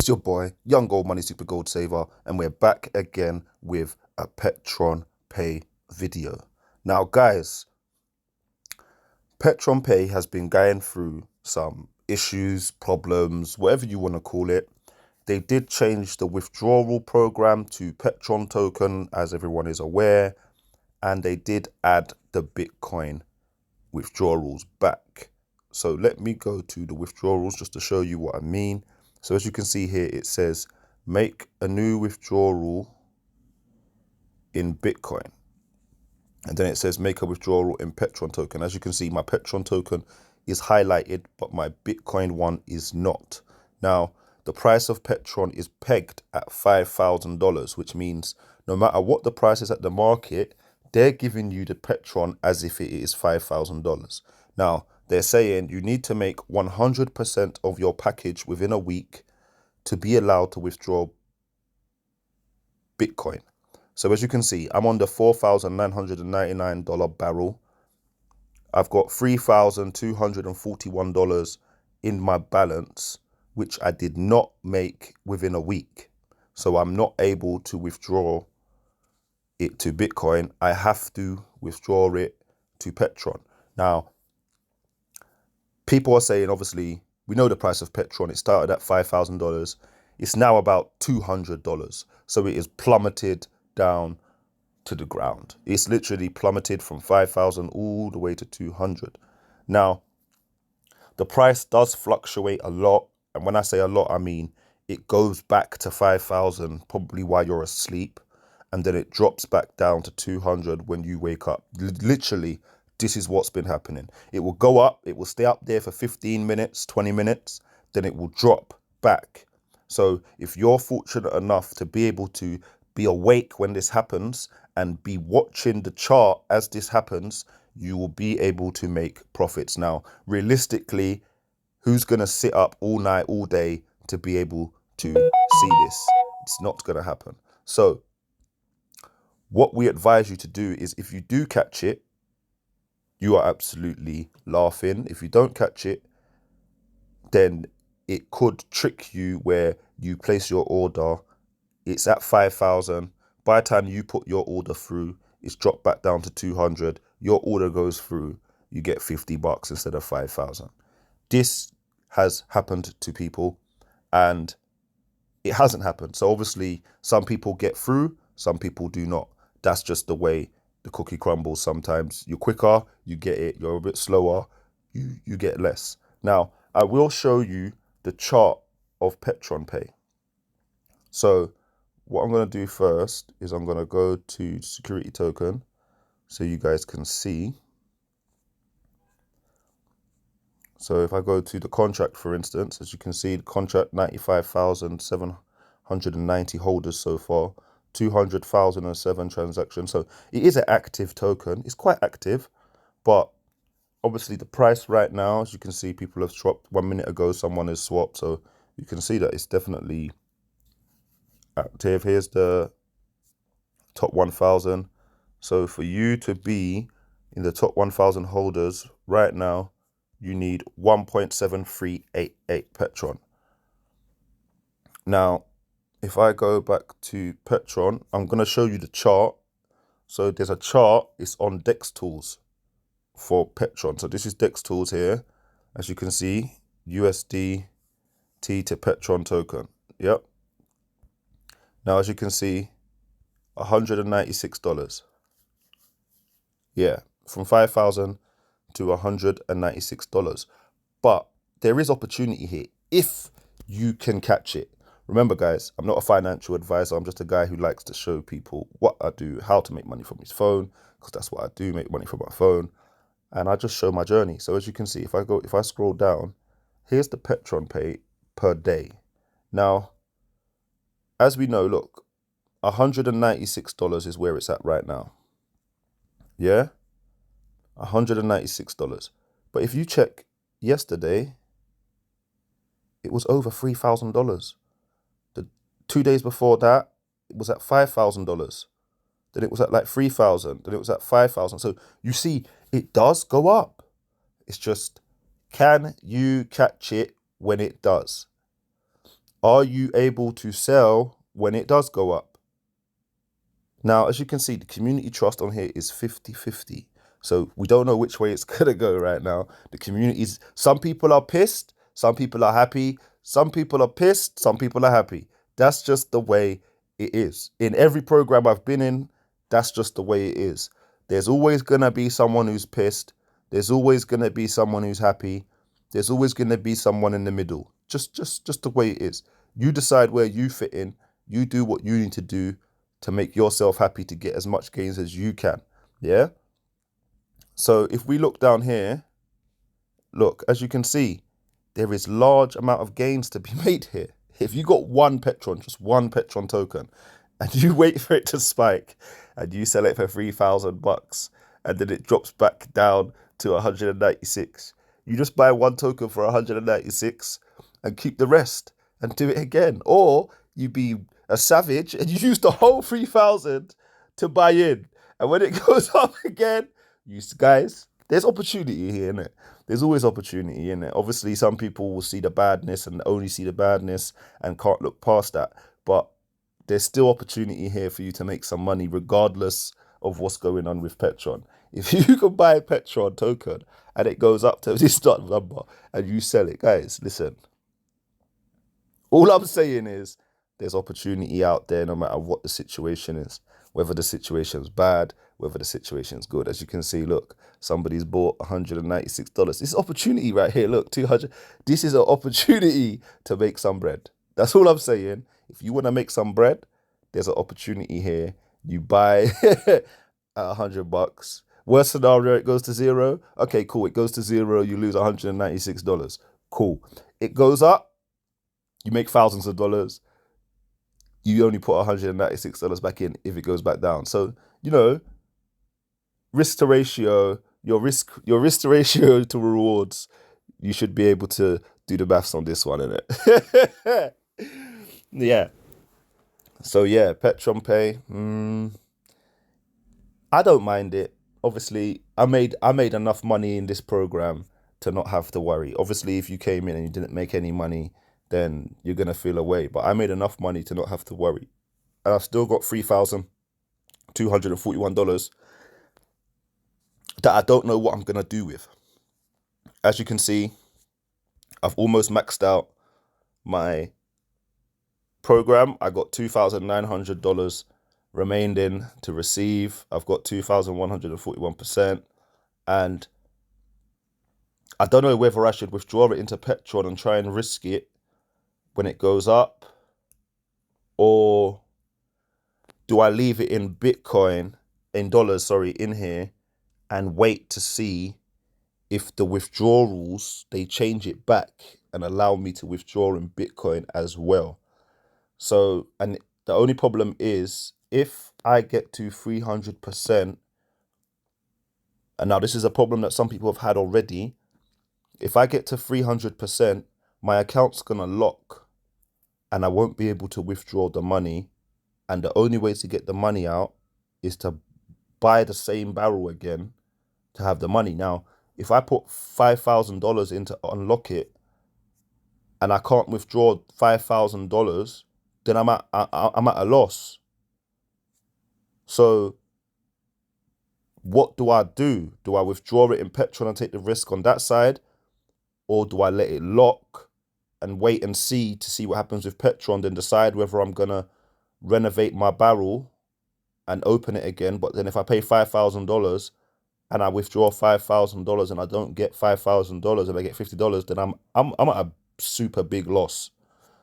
It's your boy, Young Gold Money Super Gold Saver, and we're back again with a Petron Pay video. Now, guys, Petron Pay has been going through some issues, problems, whatever you want to call it. They did change the withdrawal program to Petron token, as everyone is aware, and they did add the Bitcoin withdrawals back. So let me go to the withdrawals just to show you what I mean. So as you can see here, it says make a new withdrawal in Bitcoin. And then it says make a withdrawal in Petron token. As you can see, my Petron token is highlighted, but my Bitcoin one is not. Now, the price of Petron is pegged at $5,000, which means no matter what the price is at the market, they're giving you the Petron as if it is $5,000. Now, they're saying you need to make 100% of your package within a week to be allowed to withdraw Bitcoin. So as you can see, I'm on the $4,999 barrel. I've got $3,241 in my balance, which I did not make within a week. So I'm not able to withdraw it to Bitcoin. I have to withdraw it to Petron. Now, people are saying, obviously, we know the price of Petron. It started at $5,000. It's now about $200. So it is plummeted down to the ground. It's literally plummeted from 5,000 all the way to 200. Now, the price does fluctuate a lot. And when I say a lot, I mean it goes back to 5,000 probably while you're asleep. And then it drops back down to 200 when you wake up. Literally, this is what's been happening. It will go up, it will stay up there for 15 minutes, 20 minutes, then it will drop back. So if you're fortunate enough to be able to be awake when this happens and be watching the chart as this happens, you will be able to make profits. Now, realistically, who's going to sit up all night, all day to be able to see this? It's not going to happen. So what we advise you to do is if you do catch it, you are absolutely laughing. If you don't catch it, then it could trick you where you place your order. It's at 5,000. By the time you put your order through, it's dropped back down to 200. Your order goes through, you get $50 instead of 5,000. This has happened to people and it hasn't happened. So obviously some people get through, some people do not. That's just the way the cookie crumbles. Sometimes you're quicker, you get it. You're a bit slower, you get less. Now, I will show you the chart of Petron Pay. So what I'm going to do first is I'm going to go to security token so you guys can see. So if I go to the contract, for instance, as you can see, the contract 95,790 holders so far. 200,007 transactions. So it is an active token. It's quite active, but obviously the price right now, as you can see, people have swapped 1 minute ago. Someone has swapped. So you can see that it's definitely active. Here's the top 1,000. So for you to be in the top 1,000 holders right now, you need 1.7388 Petron. Now, if I go back to Petron, I'm going to show you the chart. So there's a chart, it's on Dex Tools for Petron. So this is Dex Tools here. As you can see, USDT to Petron token. Yep. Now, as you can see, $196. Yeah, from 5,000 to $196. But there is opportunity here if you can catch it. Remember, guys, I'm not a financial advisor. I'm just a guy who likes to show people what I do, how to make money from his phone, because that's what I do, make money from my phone. And I just show my journey. So as you can see, if I scroll down, here's the Petron Pay per day. Now, as we know, look, $196 is where it's at right now. Yeah? $196. But if you check yesterday, it was over $3,000. The 2 days before that, it was at $5,000. Then it was at like 3,000. Then it was at 5,000. So you see, it does go up. It's just, can you catch it when it does? Are you able to sell when it does go up? Now, as you can see, the community trust on here is 50-50. So we don't know which way it's going to go right now. The communities, some people are pissed, some people are happy, some people are pissed, some people are happy. That's just the way it is. In every program I've been in, that's just the way it is. There's always going to be someone who's pissed. There's always going to be someone who's happy. There's always going to be someone in the middle. Just the way it is. You decide where you fit in. You do what you need to do to make yourself happy to get as much gains as you can. Yeah. So if we look down here, look, as you can see, there is large amount of gains to be made here. If you got one Petron, just one Petron token, and you wait for it to spike and you sell it for $3,000 and then it drops back down to 196, you just buy one token for 196 and keep the rest and do it again. Or you be a savage and you use the whole 3,000 to buy in. And when it goes up again, guys, there's opportunity here, innit? There's always opportunity, innit? Obviously, some people will see the badness and only see the badness and can't look past that. But there's still opportunity here for you to make some money regardless of what's going on with Petron. If you can buy a Petron token and it goes up to this number and you sell it, guys, listen. All I'm saying is there's opportunity out there no matter what the situation is, whether the situation's bad, whether the situation's good. As you can see, look, somebody's bought $196. This is opportunity right here. Look, 200. This is an opportunity to make some bread. That's all I'm saying. If you want to make some bread, there's an opportunity here. You buy at $100. Worst scenario, it goes to zero. Okay, cool. It goes to zero. You lose $196. Cool. It goes up. You make thousands of dollars. You only put $196 back in if it goes back down. So, you know, risk to ratio, your risk to ratio to rewards, you should be able to do the maths on this one, innit? Yeah. So yeah, petronpay. I don't mind it. Obviously, I made enough money in this program to not have to worry. Obviously, if you came in and you didn't make any money, then you're gonna feel away. But I made enough money to not have to worry. And I've still got $3,241 that I don't know what I'm gonna do with. As you can see, I've almost maxed out my program. I got $2,900 remaining to receive. I've got 2,141%. And I don't know whether I should withdraw it into Petron and try and risk it when it goes up, or do I leave it in Bitcoin, in dollars, sorry, in here and wait to see if the withdrawals, they change it back and allow me to withdraw in Bitcoin as well. So, and the only problem is if I get to 300%, and now this is a problem that some people have had already, if I get to 300%, my account's gonna lock and I won't be able to withdraw the money. And the only way to get the money out is to buy the same barrel again to have the money. Now, if I put $5,000 in to unlock it and I can't withdraw $5,000, then I'm at a loss. So what do I do? Do I withdraw it in Petron and take the risk on that side? Or do I let it lock and wait and see to see what happens with Petron, then decide whether I'm gonna renovate my barrel and open it again? But then if I pay $5,000 and I withdraw $5,000 and I don't get $5,000 and I get $50, then I'm at a super big loss.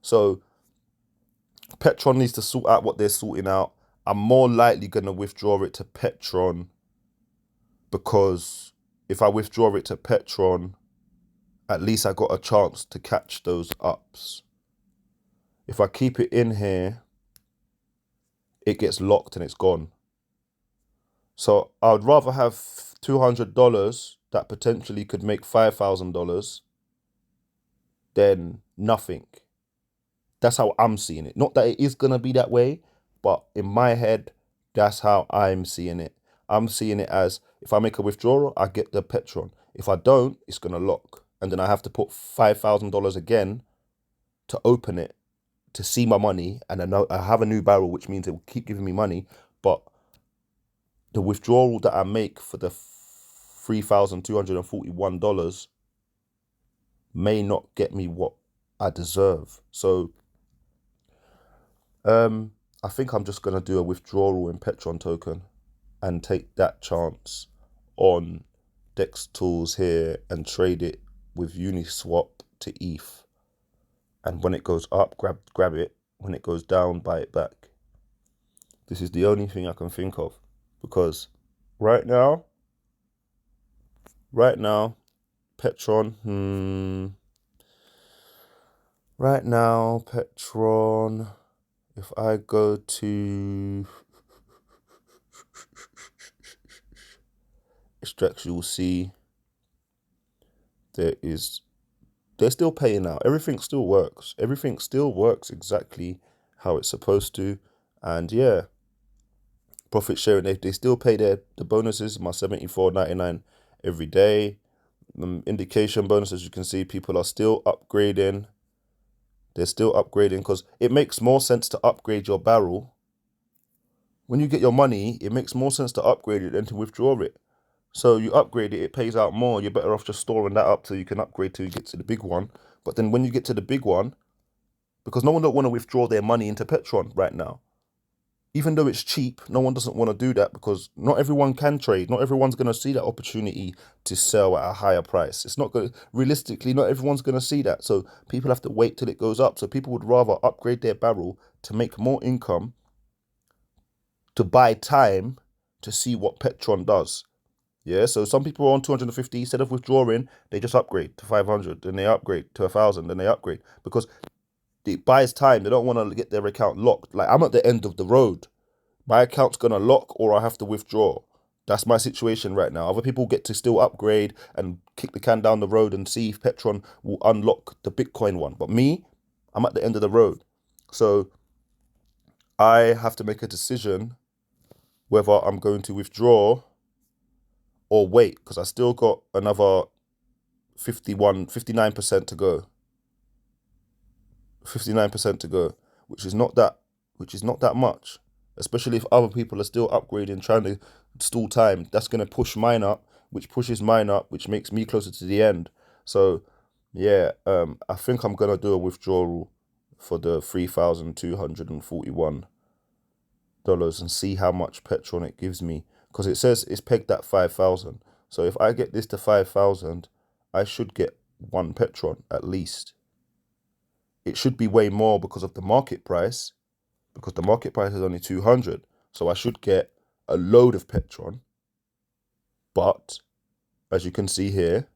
So Petron needs to sort out what they're sorting out. I'm more likely gonna withdraw it to Petron, because if I withdraw it to Petron, at least I got a chance to catch those ups. If I keep it in here, it gets locked and it's gone. So I'd rather have $200 that potentially could make $5,000 than nothing. That's how I'm seeing it. Not that it is gonna be that way, but in my head, that's how I'm seeing it. I'm seeing it as if I make a withdrawal, I get the Petron. If I don't, it's gonna lock. And then I have to put $5,000 again to open it to see my money, and I have a new barrel, which means it will keep giving me money. But the withdrawal that I make for the $3,241 may not get me what I deserve. So I think I'm just gonna do a withdrawal in Petron token and take that chance on Dex Tools here and trade it with Uniswap to ETH. And when it goes up, grab it. When it goes down, buy it back. This is the only thing I can think of, because right now, Petron, right now, Petron, if I go to extract, you will see they're still paying out. Everything still works. Everything still works exactly how it's supposed to. And yeah, profit sharing, they still pay the bonuses, my $74.99 every day. Indication bonuses, you can see people are still upgrading. They're still upgrading, because it makes more sense to upgrade your barrel. When you get your money, it makes more sense to upgrade it than to withdraw it. So you upgrade it, it pays out more. You're better off just storing that up till you can upgrade till you get to the big one. But then when you get to the big one, because no one don't want to withdraw their money into Petron right now. Even though it's cheap, no one doesn't want to do that, because not everyone can trade. Not everyone's going to see that opportunity to sell at a higher price. It's not going to, realistically, not everyone's going to see that. So people have to wait till it goes up. So people would rather upgrade their barrel to make more income, to buy time to see what Petron does. Yeah, so some people are on 250, instead of withdrawing, they just upgrade to 500, then they upgrade to 1,000, then they upgrade, because it buys time. They don't want to get their account locked. Like, I'm at the end of the road. My account's going to lock, or I have to withdraw. That's my situation right now. Other people get to still upgrade and kick the can down the road and see if Petron will unlock the Bitcoin one. But me, I'm at the end of the road. So I have to make a decision whether I'm going to withdraw or wait, because I still got another 59% to go. 59% to go, which is not that much. Especially if other people are still upgrading, trying to stall time. That's going to push mine up, which pushes mine up, which makes me closer to the end. So yeah, I think I'm going to do a withdrawal for the $3,241 and see how much Petron it gives me, because it says it's pegged at 5,000. So if I get this to 5,000, I should get one Petron at least. It should be way more because of the market price, because the market price is only 200. So I should get a load of Petron. But as you can see here,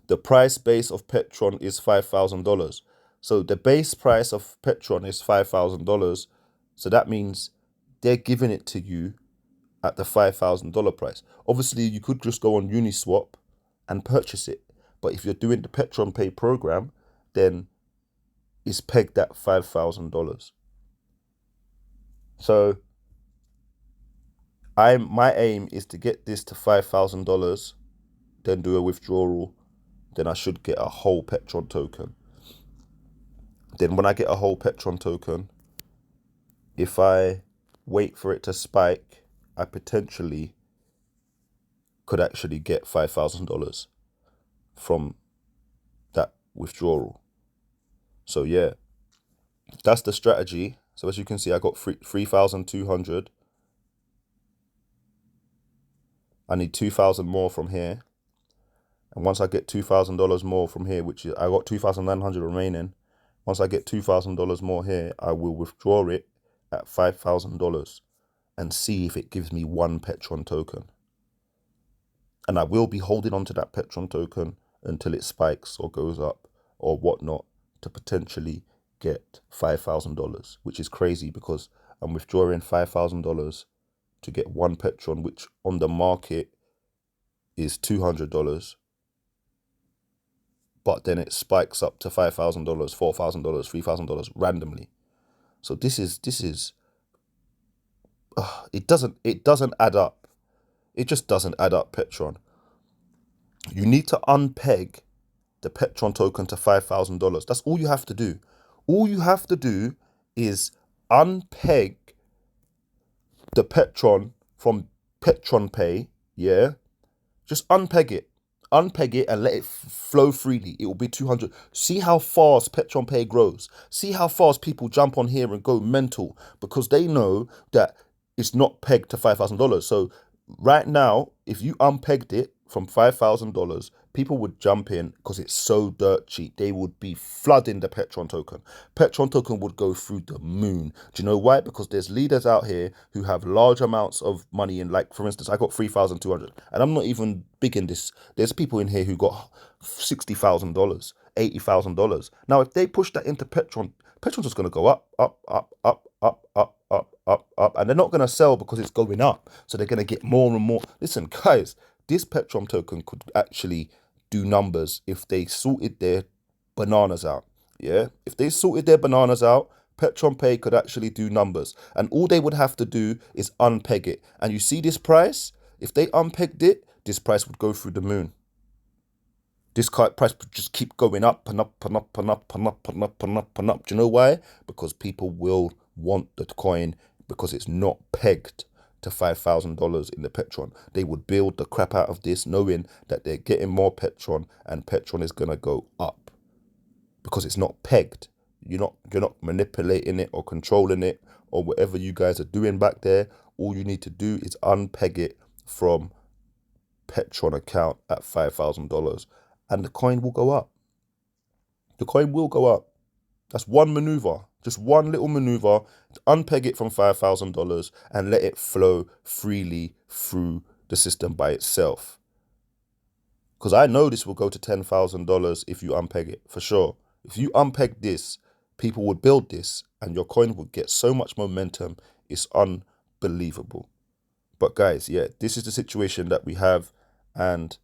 the price base of Petron is $5,000. So the base price of Petron is $5,000. So that means they're giving it to you at the $5,000 price. Obviously, you could just go on Uniswap and purchase it. But if you're doing the petronpay program, then it's pegged at $5,000. So my aim is to get this to $5,000, then do a withdrawal. Then I should get a whole Petron token. Then when I get a whole Petron token, if I wait for it to spike, I potentially could actually get $5,000 from that withdrawal. So yeah, that's the strategy. So as you can see, I got 3,200. I need 2,000 more from here. And once I get $2,000 more from here, which is, I got 2,900 remaining. Once I get $2,000 more here, I will withdraw it at $5,000 and see if it gives me one Petron token. And I will be holding on to that Petron token until it spikes or goes up or whatnot to potentially get $5,000, which is crazy, because I'm withdrawing $5,000 to get one Petron, which on the market is $200. But then it spikes up to $5,000, $4,000, $3,000 randomly. So this is it doesn't add up. It just doesn't add up, Petron. You need to unpeg the Petron token to $5,000. That's all you have to do. All you have to do is unpeg the Petron from petronpay, yeah? Just unpeg it. Unpeg it and let it flow freely. It will be 200. See how fast petronpay grows. See how fast people jump on here and go mental because they know that it's not pegged to $5,000. So right now, if you unpegged it from $5,000, people would jump in because it's so dirt cheap. They would be flooding the Petron token. Petron token would go through the moon. Do you know why? Because there's leaders out here who have large amounts of money in, like, for instance, I got 3,200 and I'm not even big in this. There's people in here who got $60,000, $80,000. Now, if they push that into Petron, Petron's just going to go up, up, up, up, up, up, up, up, up, and they're not going to sell because it's going up. So they're going to get more and more. Listen, guys, this Petron token could actually do numbers if they sorted their bananas out. Yeah, if they sorted their bananas out, petronpay could actually do numbers, and all they would have to do is unpeg it. And you see this price? If they unpegged it, this price would go through the moon. This price would just keep going up and up and up and up and up and up and up and up. Do you know why? Because people will want the coin because it's not pegged to $5,000 in the Petron. They would build the crap out of this knowing that they're getting more Petron and Petron is going to go up because it's not pegged. You're not manipulating it or controlling it or whatever you guys are doing back there. All you need to do is unpeg it from Petron account at $5,000 and the coin will go up. The coin will go up. That's one maneuver, just one little maneuver to unpeg it from $5,000 and let it flow freely through the system by itself. Because I know this will go to $10,000 if you unpeg it, for sure. If you unpeg this, people would build this and your coin would get so much momentum. It's unbelievable. But guys, yeah, this is the situation that we have, and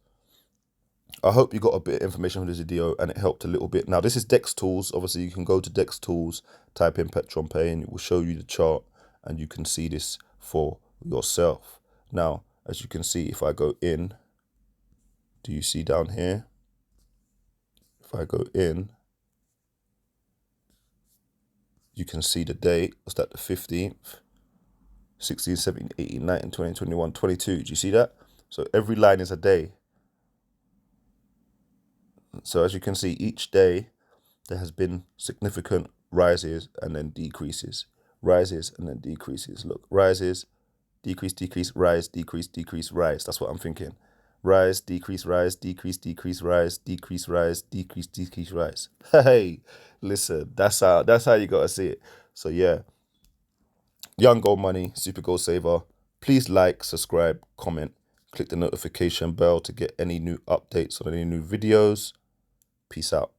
I hope you got a bit of information from this video and it helped a little bit. Now, this is Dex Tools. Obviously, you can go to Dex Tools, type in petronpay, and it will show you the chart, and you can see this for yourself. Now, as you can see, if I go in, do you see down here? If I go in, you can see the date. Was that the 15th? 16, 17, 18, 19, 20, 21, 22. Do you see that? So every line is a day. So as you can see, each day there has been significant rises and then decreases, rises and then decreases. Look, rises, decrease, decrease, rise, decrease, decrease, rise. That's what I'm thinking. Rise, decrease, rise, decrease, decrease, rise, decrease, rise, decrease, decrease, rise. Hey, listen, that's how you gotta see it. So yeah, Young Gold Money, Super Gold Saver. Please like, subscribe, comment, click the notification bell to get any new updates on any new videos. Peace out.